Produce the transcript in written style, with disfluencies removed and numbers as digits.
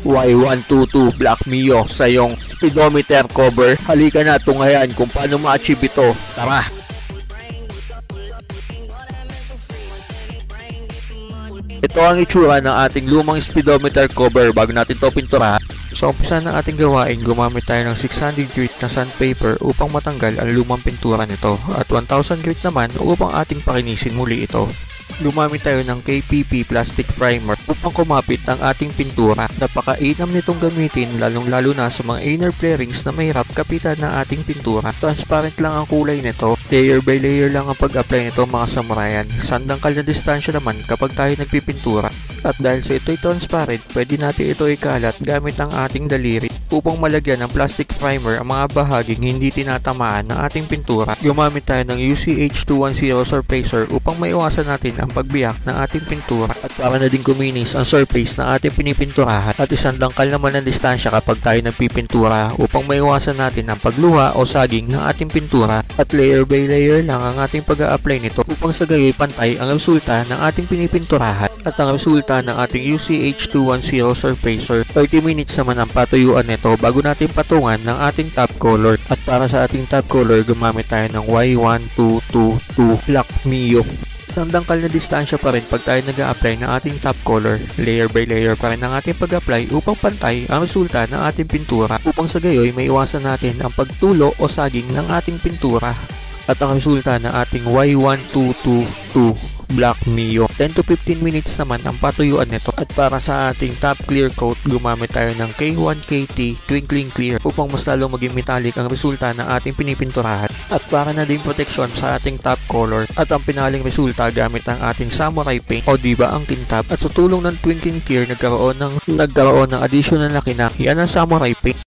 Y122 Black Mio sa iyong speedometer cover. Halika na tungayan kung paano ma-achieve ito. Tara! Ito ang itsura ng ating lumang speedometer cover bago natin ito pinturahan. Sa umpisa ng ating gawain, gumamit tayo ng 600 grit na sandpaper upang matanggal ang lumang pintura nito at 1000 grit naman upang ating pakinisin muli ito. Lumamit tayo ng KPP plastic primer upang kumapit ang ating pintura. Napakainam nitong gamitin lalong-lalo na sa mga inner flarings na mahirap kapitan ng ating pintura. Transparent lang ang kulay nito. Layer by layer lang ang pag-apply nito mga samurayan. Sandangkal na distansya naman kapag tayo nagpipintura. At dahil sa ito'y transparent, pwede natin ito ikalat gamit ang ating daliri upang malagyan ng plastic primer ang mga bahaging hindi tinatamaan ng ating pintura. Gumamit tayo ng UCH 210 surfacer upang maiwasan natin ang pagbiyak ng ating pintura at para na din kuminis ang surface na ating pinipinturahan at isandangkal naman ang distansya kapag tayo nagpipintura upang maiwasan natin ang pagluha o saging ng ating pintura at layer by layer lang ang ating pag-a-apply nito upang sa gayoy pantay ang resulta ng ating pinipinturahan at ang resulta ng ating UCH 210 surfacer. 30 minutes naman ang patuyuan nito bago natin patungan ng ating top color at para sa ating top color gumamit tayo ng Y1222 Black Mio. Sandangkal na distansya pa rin pag tayo nag-a-apply ng ating top color. Layer by layer pa rin ang ating pag-apply upang pantay ang resulta ng ating pintura upang sa gayoy may iwasan natin ang pagtulo o saging ng ating pintura. At ang resulta ng ating Y1222 Black Mio. 10 to 15 minutes naman ang patuyuan nito. At para sa ating top clear coat, gumamit tayo ng K1KT Twinkling Clear upang mas lalong maging metallic ang resulta ng ating pinipinturahan. At para na din proteksyon sa ating top color at ang pinaling resulta gamit ang ating samurai paint o diba ang kintab. At sa tulong ng Twinkling Clear nagkaroon ng additional na kinang. Yan ang samurai paint.